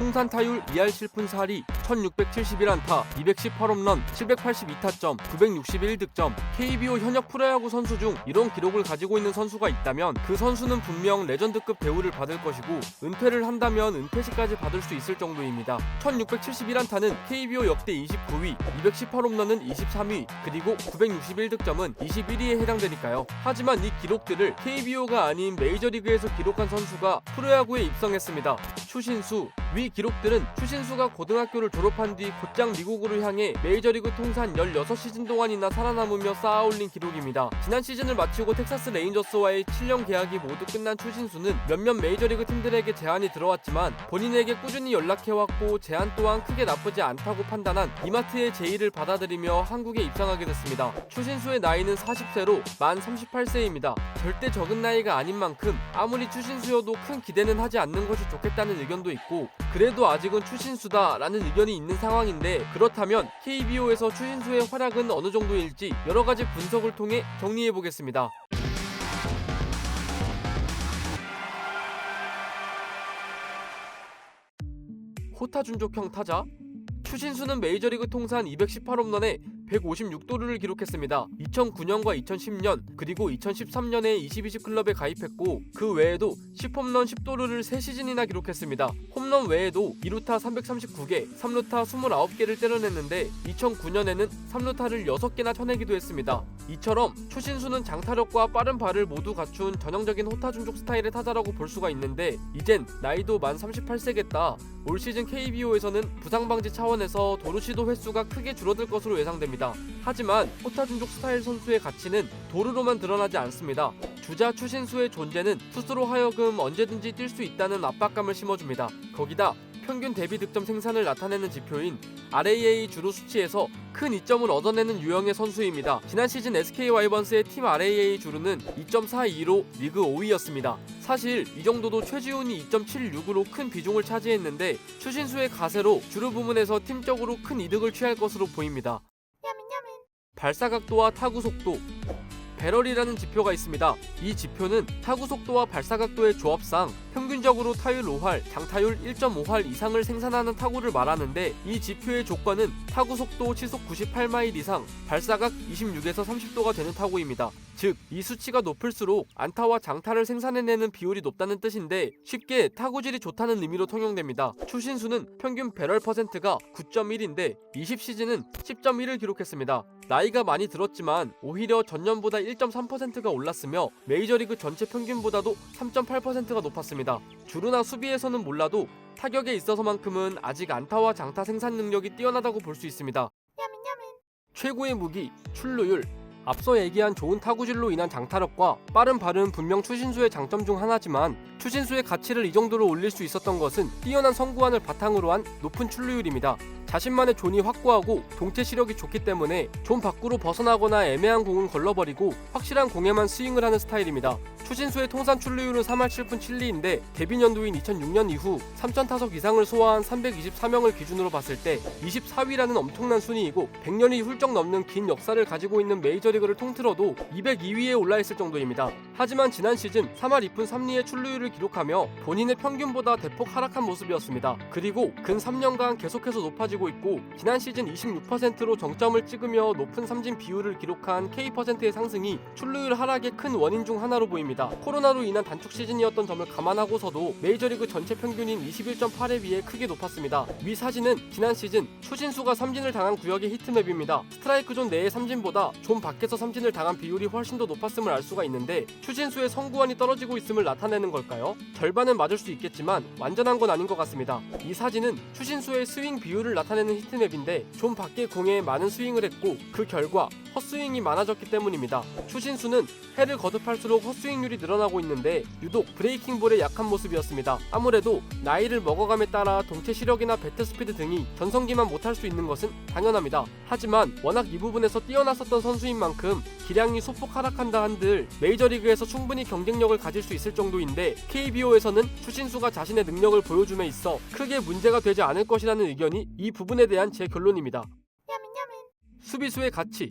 통산 타율 2할 실푼 4리, 1671안타, 218홈런, 782타점, 961득점. KBO 현역 프로야구 선수 중 이런 기록을 가지고 있는 선수가 있다면 그 선수는 분명 레전드급 대우를 받을 것이고, 은퇴를 한다면 은퇴시까지 받을 수 있을 정도입니다. 1671안타는 KBO 역대 29위, 218홈런은 23위, 그리고 961득점은 21위에 해당되니까요. 하지만 이 기록들을 KBO가 아닌 메이저리그에서 기록한 선수가 프로야구에 입성했습니다. 추신수. 위 기록들은 추신수가 고등학교를 졸업한 뒤 곧장 미국으로 향해 메이저리그 통산 16시즌 동안이나 살아남으며 쌓아올린 기록입니다. 지난 시즌을 마치고 텍사스 레인저스와의 7년 계약이 모두 끝난 추신수는 몇몇 메이저리그 팀들에게 제안이 들어왔지만 본인에게 꾸준히 연락해왔고 제안 또한 크게 나쁘지 않다고 판단한 이마트의 제의를 받아들이며 한국에 입성하게 됐습니다. 추신수의 나이는 40세로 만 38세입니다. 절대 적은 나이가 아닌 만큼 아무리 추신수여도 큰 기대는 하지 않는 것이 좋겠다는 의견도 있고, 그래도 아직은 추신수다 라는 의견이 있는 상황인데, 그렇다면 KBO에서 추신수의 활약은 어느 정도일지 여러가지 분석을 통해 정리해보겠습니다. 호타준족형 타자. 추신수는 메이저리그 통산 218홈런에 156도루를 기록했습니다. 2009년과 2010년 그리고 2013년에 22시 클럽에 가입했고, 그 외에도 10홈런 10도루를 3시즌이나 기록했습니다. 홈런 외에도 2루타 339개, 3루타 29개를 때려냈는데 2009년에는 3루타를 6개나 쳐내기도 했습니다. 이처럼 추신수는 장타력과 빠른 발을 모두 갖춘 전형적인 호타준족 스타일의 타자라고 볼 수가 있는데, 이젠 나이도 만 38세겠다. 올 시즌 KBO에서는 부상 방지 차원에서 도루 시도 횟수가 크게 줄어들 것으로 예상됩니다. 하지만 호타준족 스타일 선수의 가치는 도루로만 드러나지 않습니다. 주자 추신수의 존재는 투수로 하여금 언제든지 뛸 수 있다는 압박감을 심어줍니다. 거기다 평균 대비 득점 생산을 나타내는 지표인 RAA 주루 수치에서 큰 이점을 얻어내는 유형의 선수입니다. 지난 시즌 SK 와이번스의 팀 RAA 주루는 2.42로 리그 5위였습니다. 사실 이 정도도 최지훈이 2.76으로 큰 비중을 차지했는데, 추신수의 가세로 주루 부문에서 팀적으로 큰 이득을 취할 것으로 보입니다. 발사각도와 타구 속도. 배럴이라는 지표가 있습니다. 이 지표는 타구 속도와 발사각도의 조합상 평균적으로 타율 5할, 장타율 1.5할 이상을 생산하는 타구를 말하는데, 이 지표의 조건은 타구 속도 시속 98마일 이상, 발사각 26에서 30도가 되는 타구입니다. 즉, 이 수치가 높을수록 안타와 장타를 생산해내는 비율이 높다는 뜻인데, 쉽게 타구질이 좋다는 의미로 통용됩니다. 추신수는 평균 배럴 퍼센트가 9.1인데 20시즌은 10.1을 기록했습니다. 나이가 많이 들었지만 오히려 전년보다 1.3%가 올랐으며 메이저리그 전체 평균보다도 3.8%가 높았습니다. 주루나 수비에서는 몰라도 타격에 있어서만큼은 아직 안타와 장타 생산 능력이 뛰어나다고 볼 수 있습니다. 최고의 무기, 출루율. 앞서 얘기한 좋은 타구질로 인한 장타력과 빠른 발은 분명 추신수의 장점 중 하나지만, 추신수의 가치를 이 정도로 올릴 수 있었던 것은 뛰어난 선구안을 바탕으로 한 높은 출루율입니다. 자신만의 존이 확고하고 동체 시력이 좋기 때문에 존 밖으로 벗어나거나 애매한 공은 걸러버리고 확실한 공에만 스윙을 하는 스타일입니다. 추신수의 통산 출루율은 3할 7푼 7리인데 데뷔 연도인 2006년 이후 3,000타석 이상을 소화한 324명을 기준으로 봤을 때 24위라는 엄청난 순위이고, 100년이 훌쩍 넘는 긴 역사를 가지고 있는 메이저리그를 통틀어도 202위에 올라있을 정도입니다. 하지만 지난 시즌 3할 2푼 3리의 출루율을 기록하며 본인의 평균보다 대폭 하락한 모습이었습니다. 그리고 근 3년간 계속해서 높아지고 있고, 지난 시즌 26%로 정점을 찍으며 높은 삼진 비율을 기록한 K%의 상승이 출루율 하락의 큰 원인 중 하나로 보입니다. 코로나로 인한 단축 시즌이었던 점을 감안하고서도 메이저리그 전체 평균인 21.8에 비해 크게 높았습니다. 위 사진은 지난 시즌 추신수가 삼진을 당한 구역의 히트맵입니다. 스트라이크 존 내의 삼진보다 존 밖에서 삼진을 당한 비율이 훨씬 더 높았음을 알 수가 있는데, 추신수의 선구안이 떨어지고 있음을 나타내는 걸까요? 절반은 맞을 수 있겠지만 완전한 건 아닌 것 같습니다. 이 사진은 추신수의 스윙 비율을 나타내는 히트맵인데, 존 밖의 공에 많은 스윙을 했고 그 결과 헛스윙이 많아졌기 때문입니다. 추신수는 해를 거듭할수록 헛스윙률이 늘어나고 있는데 유독 브레이킹볼에 약한 모습이었습니다. 아무래도 나이를 먹어감에 따라 동체 시력이나 배트 스피드 등이 전성기만 못할 수 있는 것은 당연합니다. 하지만 워낙 이 부분에서 뛰어났었던 선수인 만큼 기량이 소폭 하락한다 한들 메이저리그에서 충분히 경쟁력을 가질 수 있을 정도인데, KBO에서는 추신수가 자신의 능력을 보여줌에 있어 크게 문제가 되지 않을 것이라는 의견이 이 부분에 대한 제 결론입니다. 수비수의 가치.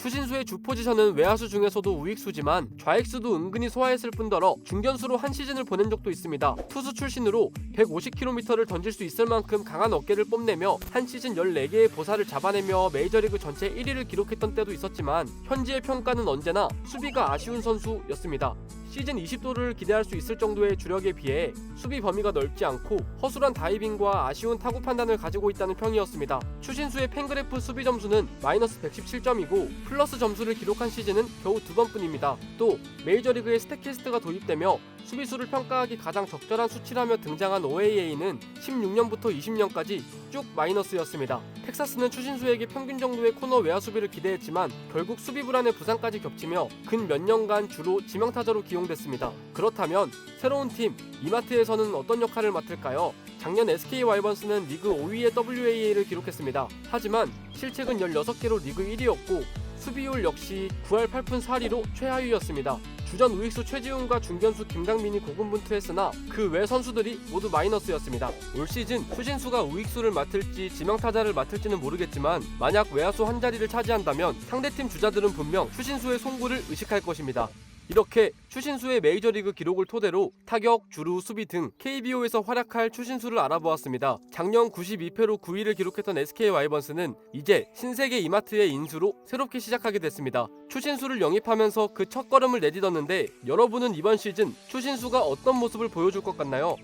추신수의 주 포지션은 외야수 중에서도 우익수지만 좌익수도 은근히 소화했을 뿐더러 중견수로 한 시즌을 보낸 적도 있습니다. 투수 출신으로 150km를 던질 수 있을 만큼 강한 어깨를 뽐내며 한 시즌 14개의 보사를 잡아내며 메이저리그 전체 1위를 기록했던 때도 있었지만 현지의 평가는 언제나 수비가 아쉬운 선수였습니다. 시즌 20도를 기대할 수 있을 정도의 주력에 비해 수비 범위가 넓지 않고 허술한 다이빙과 아쉬운 타구 판단을 가지고 있다는 평이었습니다. 추신수의 팬그래프 수비 점수는 마이너스 117점이고 플러스 점수를 기록한 시즌은 겨우 2번뿐입니다. 또 메이저리그에 스태키스트가 도입되며 수비수를 평가하기 가장 적절한 수치라며 등장한 OAA는 16년부터 20년까지 쭉 마이너스였습니다. 텍사스는 추신수에게 평균 정도의 코너 외야 수비를 기대했지만 결국 수비 불안의 부상까지 겹치며 근 몇 년간 주로 지명타자로 기용됐습니다. 그렇다면 새로운 팀 이마트에서는 어떤 역할을 맡을까요? 작년 SK 와이번스는 리그 5위의 WAA를 기록했습니다. 하지만 실책은 16개로 리그 1위였고 수비율 역시 9할 8푼 4리로 최하위였습니다. 주전 우익수 최지훈과 중견수 김강민이 고군분투했으나 그 외 선수들이 모두 마이너스였습니다. 올 시즌 추신수가 우익수를 맡을지 지명타자를 맡을지는 모르겠지만 만약 외야수 한 자리를 차지한다면 상대팀 주자들은 분명 추신수의 송구를 의식할 것입니다. 이렇게 추신수의 메이저리그 기록을 토대로 타격, 주루, 수비 등 KBO에서 활약할 추신수를 알아보았습니다. 작년 92패로 9위를 기록했던 SK 와이번스는 이제 신세계 이마트의 인수로 새롭게 시작하게 됐습니다. 추신수를 영입하면서 그 첫걸음을 내딛었는데 여러분은 이번 시즌 추신수가 어떤 모습을 보여줄 것 같나요?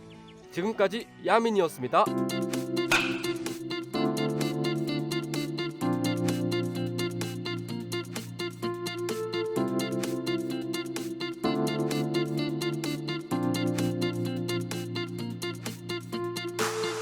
지금까지 야민이었습니다.